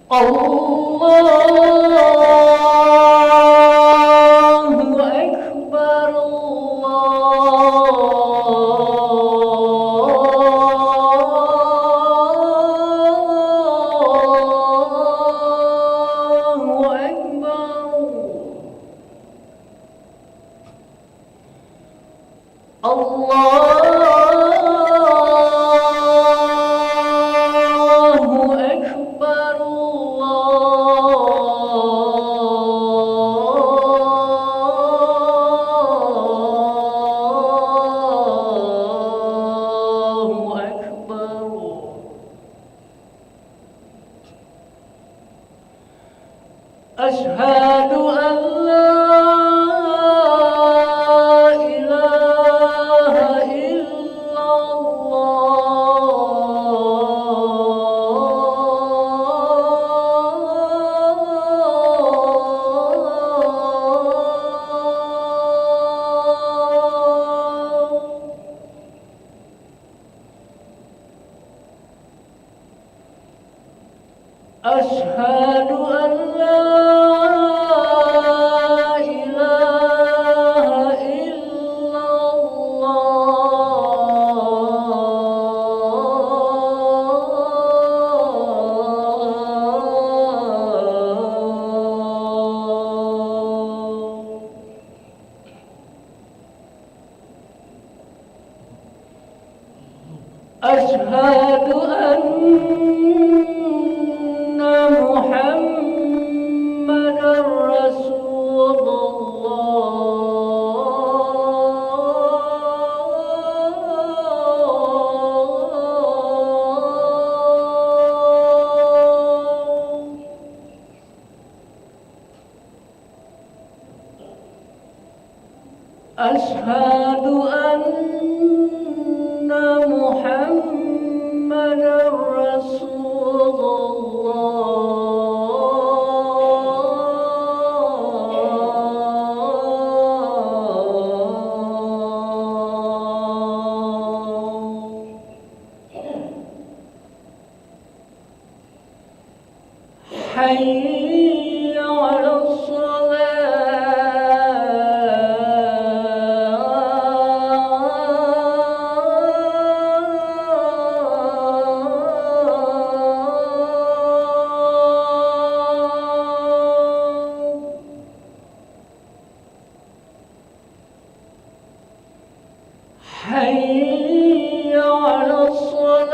Allahu Akbar, Allahu Akbar, Allahu Akbar, Allahu Akbar. Asyhadu an la ilaha Asyhadu an la ilaha illallah. Asyhadu anna Muhammadar Rasulullah. Asyhadu anna Muhammadar Rasulullah. Hayya 'alas حي على الصلاة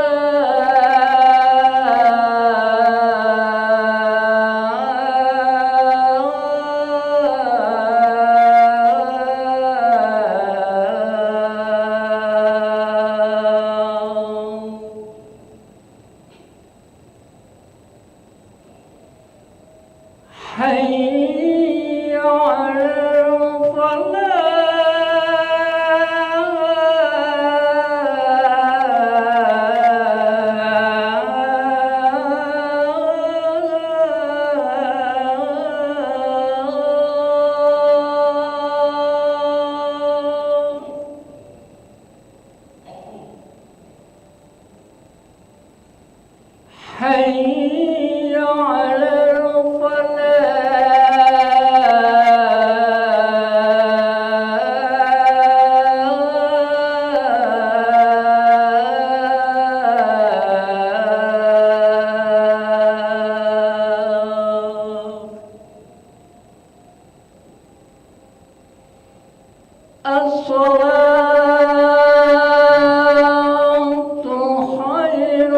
حي على حي على الصلاة خير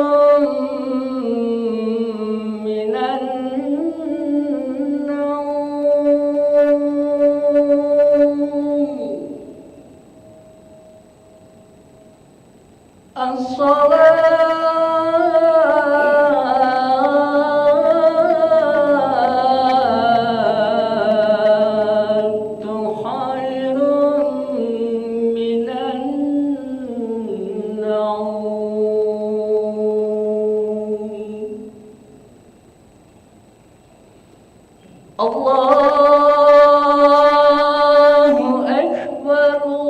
من الله أكبر، الله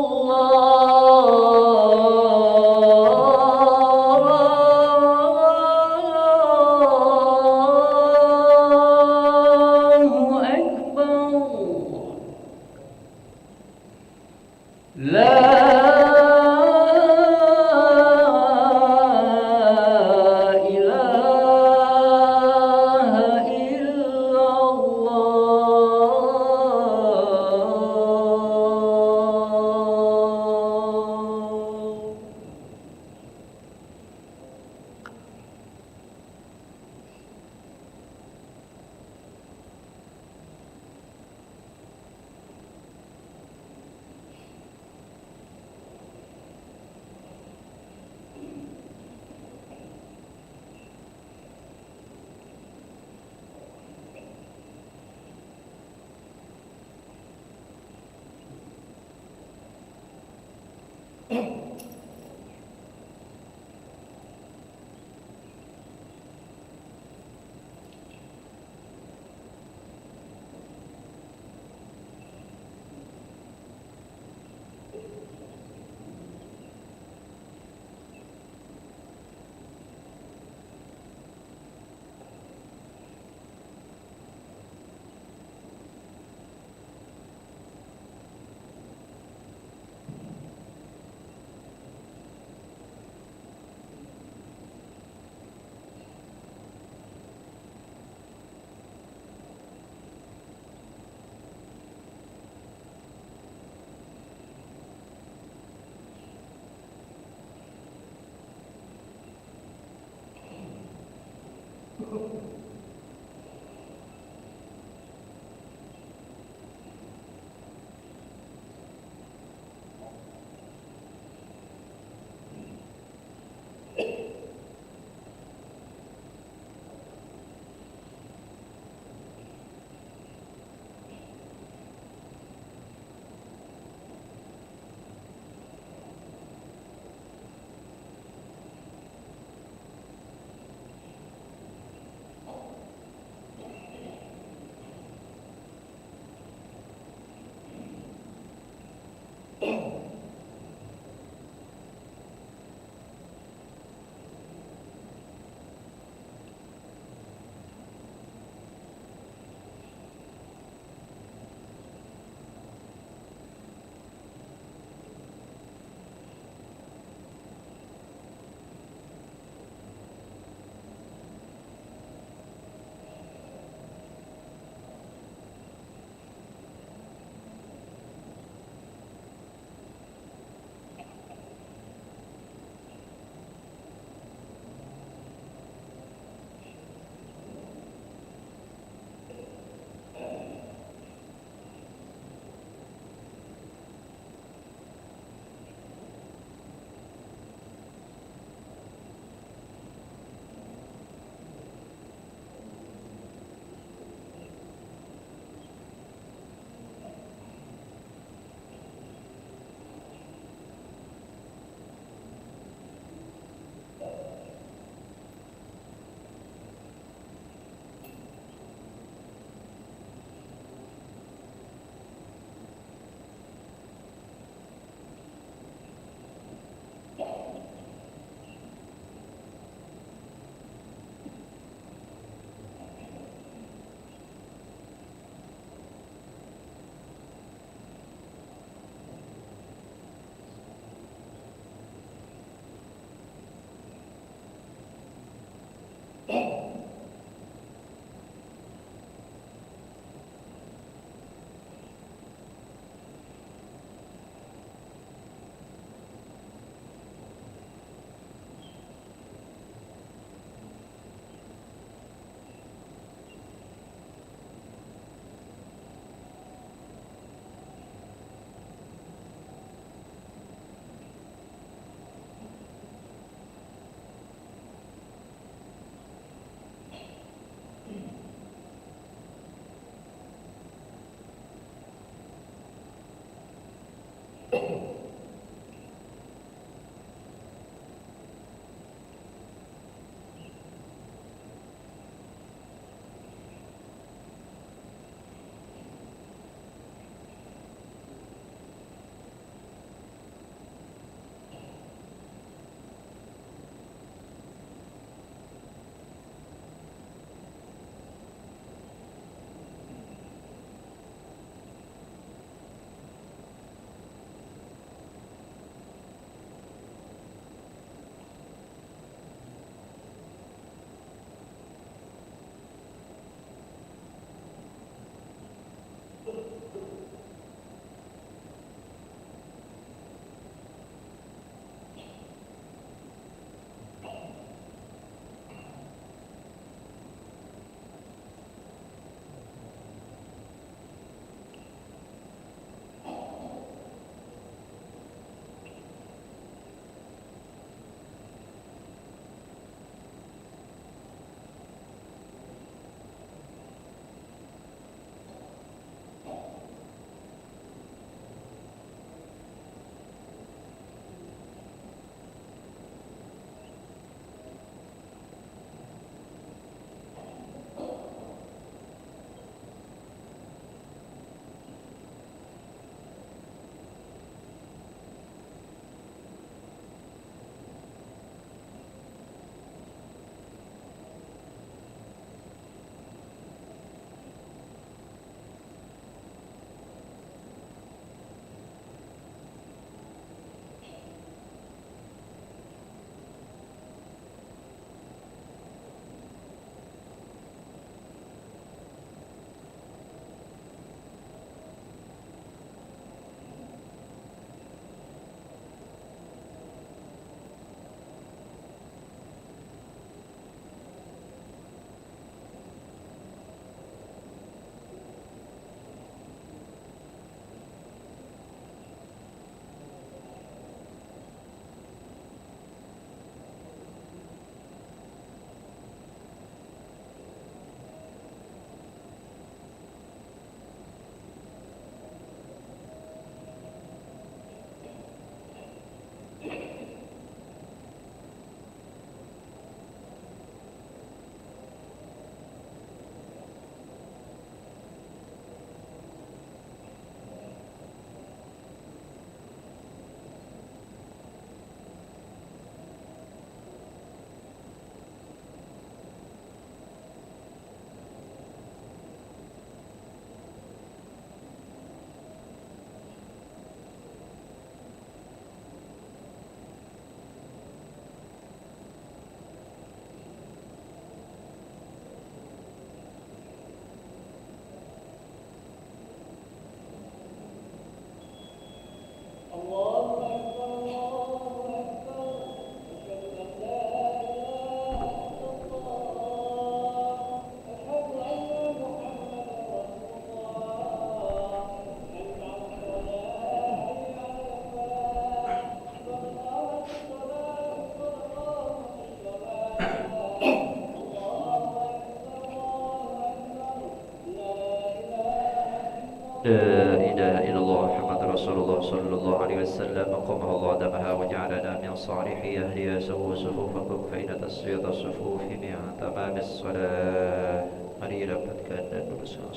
لا إله إلا الله محمد رسول الله صلى الله عليه وسلم قامها الله دمها وجعلنا من صالح أهلها سووا صفوفكم فإن تسوية الصفوف من تمام الصلاة. Mari dapatkan dan bersama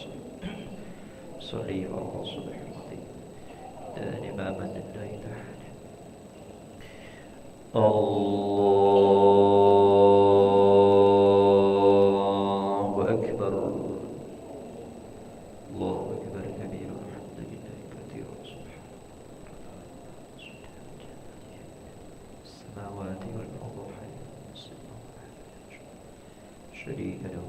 صلي على الصبح العظيم إماما لله تعالى. الله أكبر الله أكبر كبيرا الحمد لله كثيرا سبحان السماوات والأرض حي شريك له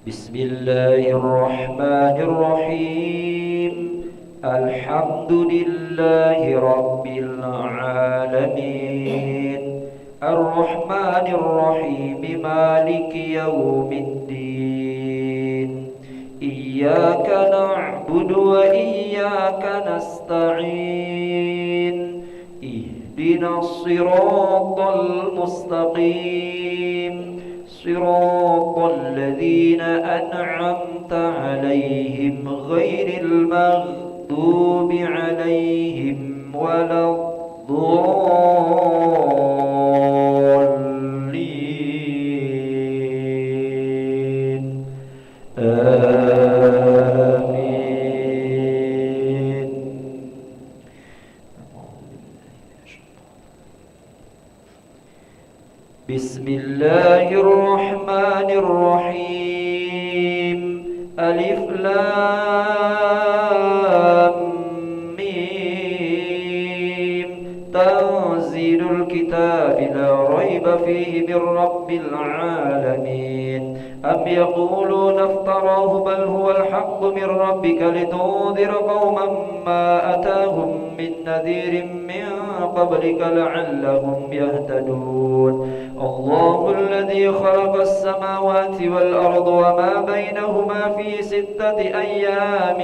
بسم الله الرحمن الرحيم. الحمد لله رب العالمين الرحمن الرحيم مالك يوم الدين إياك نعبد وإياك نستعين اهدنا الصراط المستقيم صراط الذين أنعمت عليهم غير المغضوب عليهم ولا الضالين آمين. بسم الله الرحمن الرحيم ألف لام ميم تنزيل الكتاب لا ريب فيه من رب العالمين أم يقولون افتراه بل هو الحق من ربك لتنذر قوما ما أتاهم من نذير من قبلك لعلهم يهتدون. الله الذي خلق السماوات والأرض وما بينهما في 6 أيام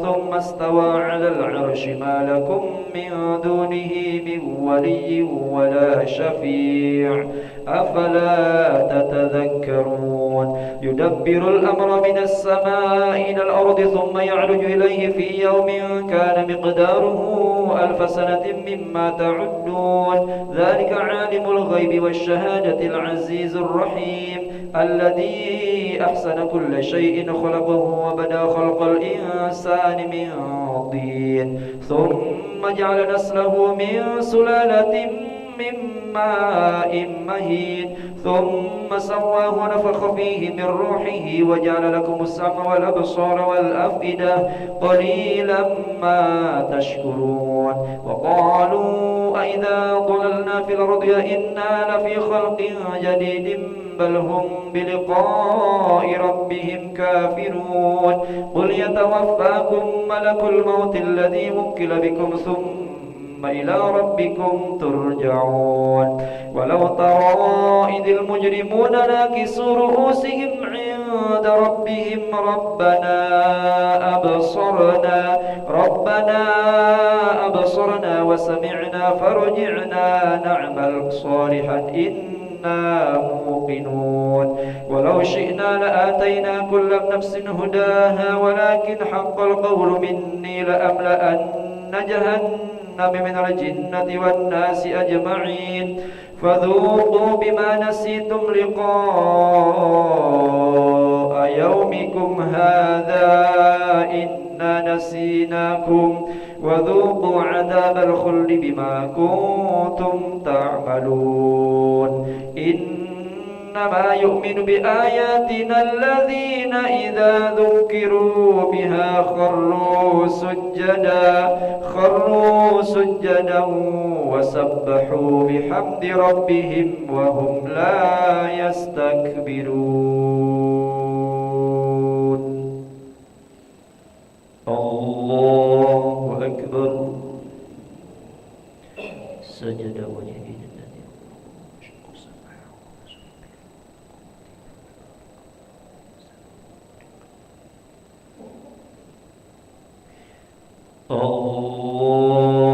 ثم استوى على العرش ما لكم من دونه من ولي ولا شفيع أفلا تتذكرون. يدبر الأمر من السماء إلى الأرض ثم يعرج إليه في يوم كان مقداره 1000 سنة مما تعدون. ذلك عالم الغيب والشهادة العزيز الرحيم الذي أحسن كل شيء خلقه وبدأ خلق الإنسان من طين ثم جعل نسله من سلالة من ماء مهين ثم سواه ونفخ فيه من روحه وجعل لكم السمع والأبصار والأفئدة قليلا ما تشكرون. وقالوا أئذا ضللنا في الأرض إنا لفي خلق جديد بل هم بلقاء ربهم كافرون. قل يتوفاكم ملك الموت الذي وكل بكم ثم إلى ربكم ترجعون. ولو ترى إذ المجرمون ناكسوا رؤوسهم عند ربهم ربنا أبصرنا وسمعنا فرجعنا نعمل صالحا إنا موقنون. ولو شئنا لآتينا كل نفس هداها ولكن حق القول مني لأملأن جهنم من الجنة والناس أجمعين فذوقوا بما نسيتم لقاء يومكم هذا إنا نسيناكم وذوقوا عذاب الخلد بما كنتم تعملون. إنما يؤمن بآياتنا الذين إذا ذكروا بها خروا سجدا وسبحوا بحمد ربهم وهم لا يستكبرون. الله أكبر. سجد وجهه لله شق سمعه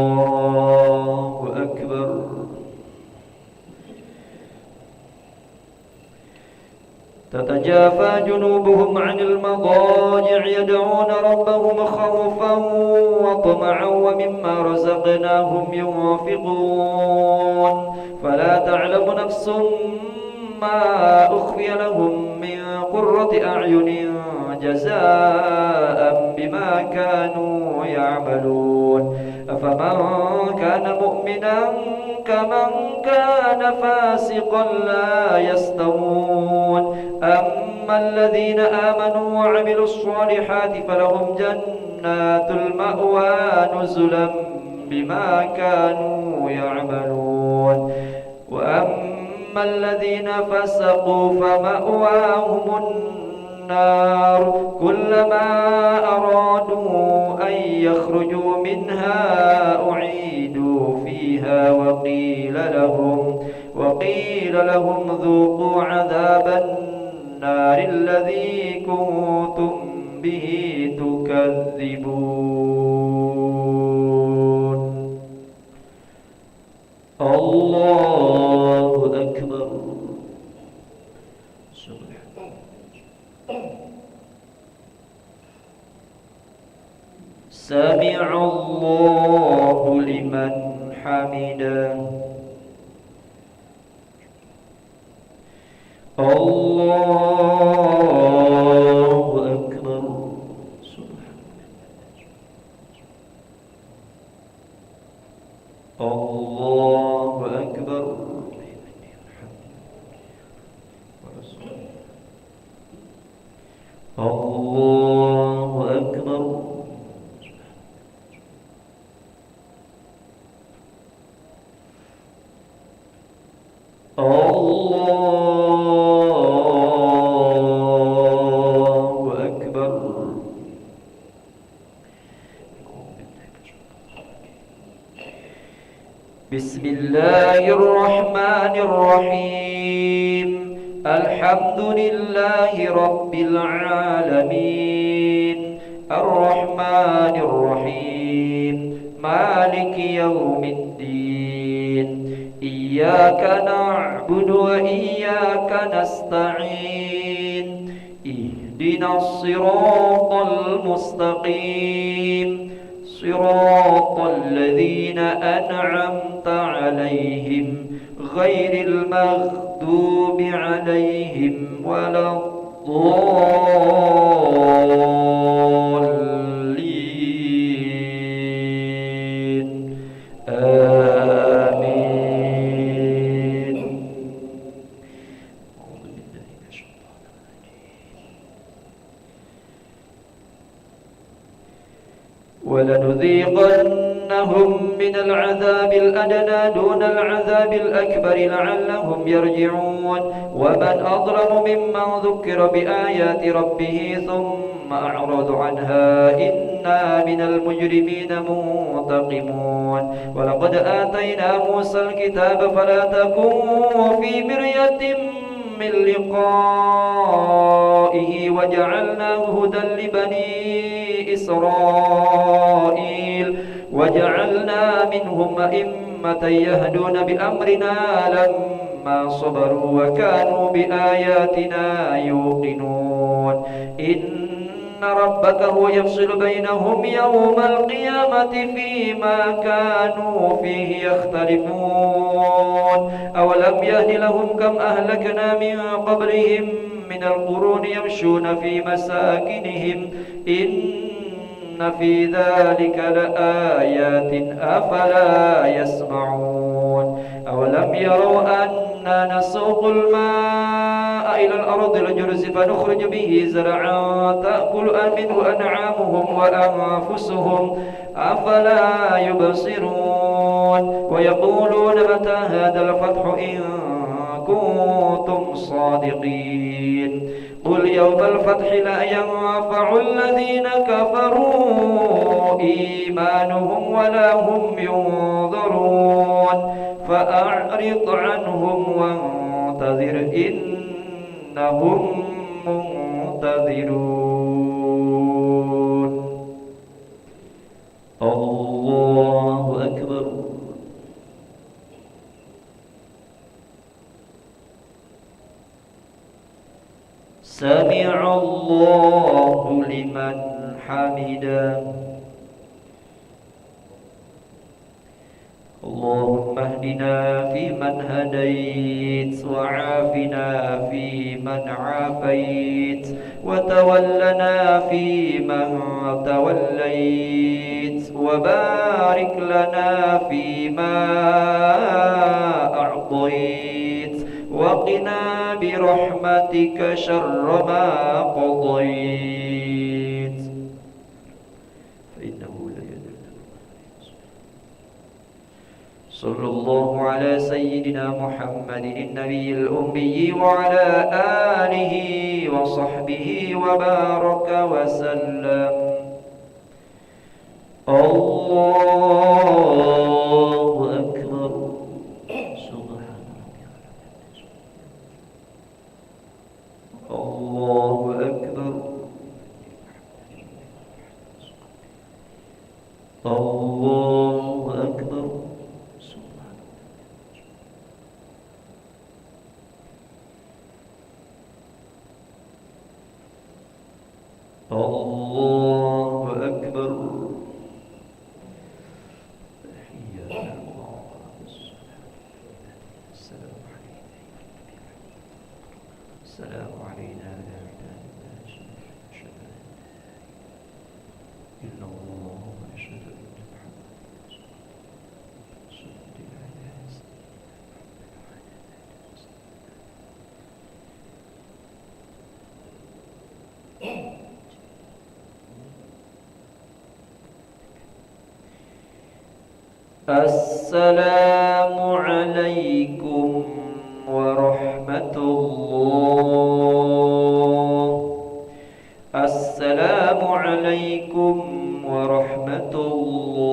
الله أكبر. تتجافى جنوبهم عن المضاجع يدعون ربهم خوفا وطمعا ومما رزقناهم ينفقون فلا تعلم نفس ما أخفي لهم من قرة أعين جزاء بما كانوا يعملون أفمن كان مؤمنا كمن كان فاسقا لا يستوون أما الذين آمنوا وعملوا الصالحات فلهم جنات المأوى نزلا بما كانوا يعملون وأما الذين فسقوا فمأواهم النار كلما أرادوا أن يخرجوا منها أعيدوا فيها وقيل لهم ذوقوا عذاب النار الذي كنتم به تكذبون الله أكبر سمع الله لمن حمده الله أكبر الله أكبر الله أكبر الله أكبر بسم الله الرحمن الرحيم الحمد لله رب العالمين الرحمن الرحيم مالك يوم الدين إياك نعبد وإياك نستعين اهدنا الصراط المستقيم صراط الذين أنعمت عليهم غير المغضوب عليهم ولا الضالين آمين ولنذيقنهم من العذاب الأدنى دون العذاب الأكبر لعلهم يرجعون ومن أظلم ممن ذكر بآيات ربه ثم أعرض عنها إنا من المجرمين منتقمون ولقد آتينا موسى الكتاب فلا تكن في مرية من لقائه وجعلناه هدى لبني إسرائيل وجعلنا منهم أئمة يهدون بأمرنا لما صبروا وكانوا بآياتنا يوقنون إن ربك هو يفصل بينهم يوم القيامة فيما كانوا فيه يختلفون أولم يهد لهم كم أهلكنا من قبلهم من القرون يمشون في مساكنهم إن في ذلك لآيات أفلا يسمعون أولم يروا أنا نسوق الماء إلى الأرض الجرز فنخرج به زرعا تأكل منه أنعامهم وأنفسهم أفلا يبصرون ويقولون متى هذا الفتح إن كنتم صادقين قل يوم الفتح لا ينفع الذين كفروا إيمانهم ولا هم ينظرون فأعرض عنهم وانتظر إنهم منتظرون الله أكبر سمع الله لمن حمده اللهم اهدنا فيمن هديت وعافنا فيمن عافيت وتولنا فيمن توليت وبارك لنا فيما أعطيت وقنا برحمتك شر ما قضيت فإنه لا يذل صلى الله على سيدنا محمد النبي الأمي وعلى آله وصحبه وبارك وسلم الله أكبر سبحان الله أكبر الله أكبر الله أكبر السلام علينا وعلى عباد الله أشهد أن لا إله إلا الله وأشهد أن محمدا رسول الله السلام عليكم ورحمة الله السلام عليكم ورحمة الله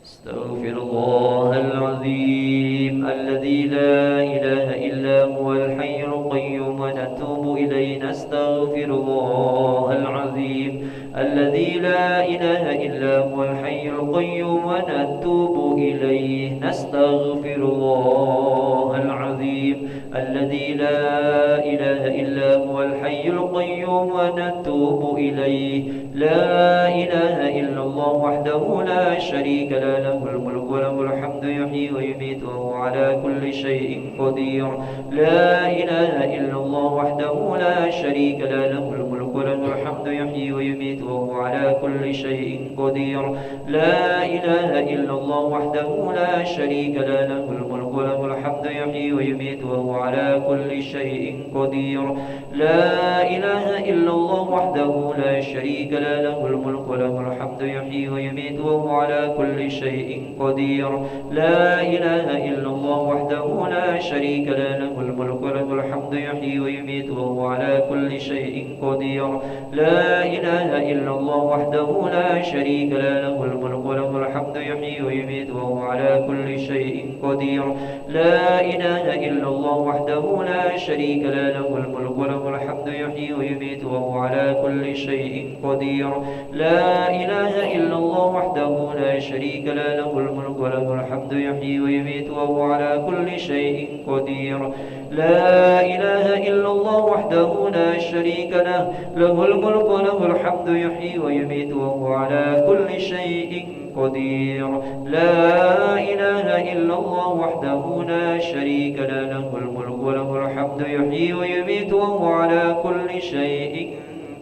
استغفر الله العظيم الذي لا إله إلا هو الحي القيوم ونتوب إليه نستغفر الله العظيم الذي لا إله إلا هو الحي القيوم ونتوب إليه نستغفر الله العظيم الذي لا إله إلا هو الحي القيوم ونتوب إليه لا إله إلا الله وحده لا شريك له له الملك وله الحمد يحيي ويميت وهو على كل شيء قدير لا إله إلا الله وحده لا شريك له له الملك وله الحمد يحيي ويميت وهو على كل شيء قدير لا إله إلا الله وحده لا شريك له له الملك وله الحمد يحيي ويميت وهو على كل شيء قدير لا إله إلا الله وحده لا شريك له له الملك وله الحمد يحيي ويميت وهو على كل شيء قدير لا إله إلا الله وحده لا شريك له له الملك وله الحمد يحيي ويميت وهو على كل شيء قدير لا إله إلا الله وحده لا شريك له له الملك وله الحمد يحيي ويميت وهو على كل شيء قدير لا إله إلا الله وحده لا شريك له له الملك وله الحمد يحيي ويميت وهو على كل شيء قدير لا إله إلا الله وحده لا شريك له له الملك وله الحمد يحيي ويميت وهو على كل شيء قدير لا إله إلا الله وحده لا شريك له له الملك وله الحمد يحيي ويميت وهو على كل شيء قدير لا إله إلا الله وحده لا شريك له له الملك وله الحمد يحيي ويميت وهو على كل شيء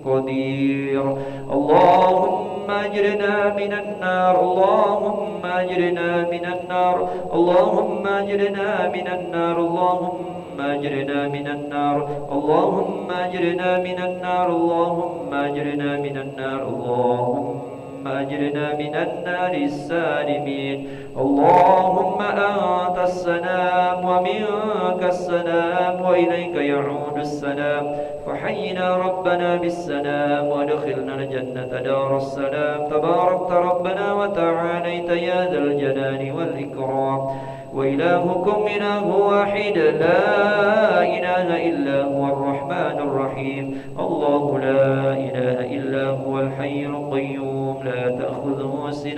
قدير اللهم أجرنا من النار اللهم أجرنا من النار اللهم أجرنا من النار اللهم أجرنا من النار اللهم أجرنا من النار اللهم أجرنا من النار اللهم أجرنا من النار السالمين اللهم أنت السلام ومنك السلام وإليك يعود السلام فحينا ربنا بالسلام وادخلنا الجنة دار السلام تباركت ربنا وتعاليت يا ذا الجلال والإكرام وإلهكم إله واحد لا إله إلا هو الرحمن الرحيم الله لا إله إلا هو الحي القيوم لا تأخذه سنة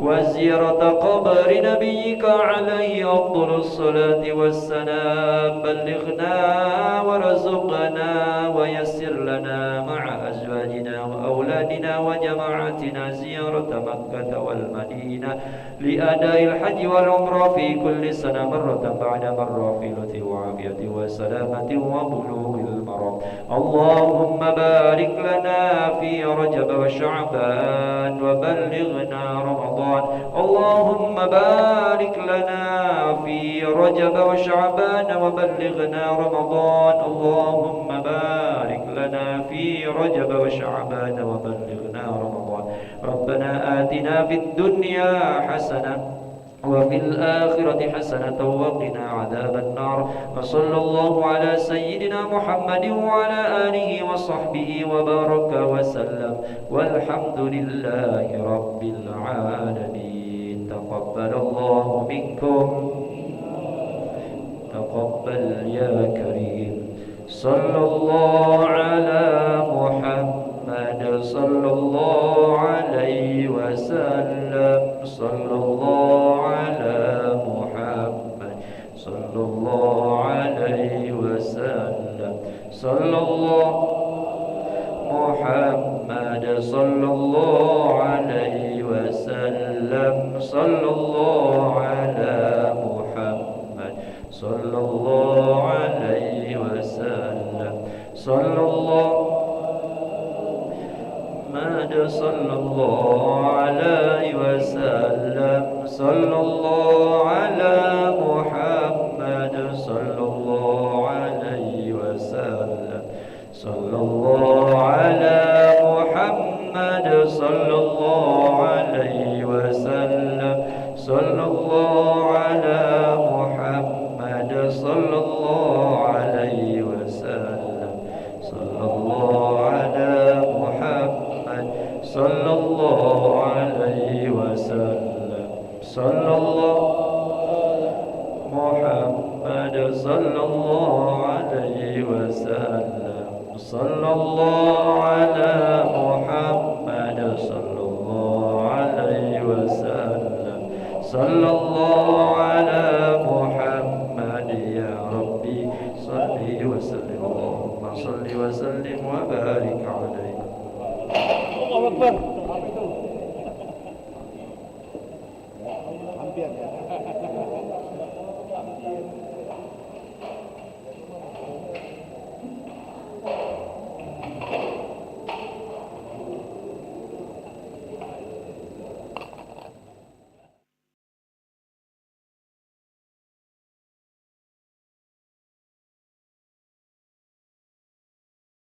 وزيارة قبر نبيك عليه أفضل الصلاة والسلام. بلغنا وارزقنا ويسر لنا مع أزواجنا وأولادنا وجماعتنا زيارة مكة والمدينة لأداء الحج والعمرة في كل سنة مرة بعد مرة في لطف وعافية وسلامة وبلوغ المرام. اللهم بارك لنا في رجب وشعبان وبلغنا رمضان. اللهم بارك لنا في رجب وشعبان وبلغنا رمضان. اللهم بارك لنا في رجب وشعبان وبلغنا رمضان. ربنا آتنا في الدنيا حسنة وفي الآخرة حسنة وقنا عذاب النار. وصلى الله على سيدنا محمد وعلى آله وصحبه وبارك وسلم والحمد لله رب العالمين. تقبل الله منكم، تقبل يا كريم. صلى الله على محمد صلى الله عليه وسلم. صلى الله على محمد صلى الله عليه وسلم. صلى الله محمد صلى الله عليه وسلم. صلى الله على محمد صلى الله عليه وسلم. صلى الله محمد صلى الله عليه وسلم. صلى الله على محمد صلى الله عليه وسلم. صلى الله على محمد صلى الله عليه وسلم. صلى الله على محمد صلى الله عليه وسلم. صلى الله على محمد صلى الله عليه وسلم. صلى الله محمد صلى الله عليه وسلم. صلى الله على محمد صلى الله عليه وسلم. صلى الله على محمد يا ربي صل وسلم. اللهم صل وسلم وبارك عليه. الله أكبر.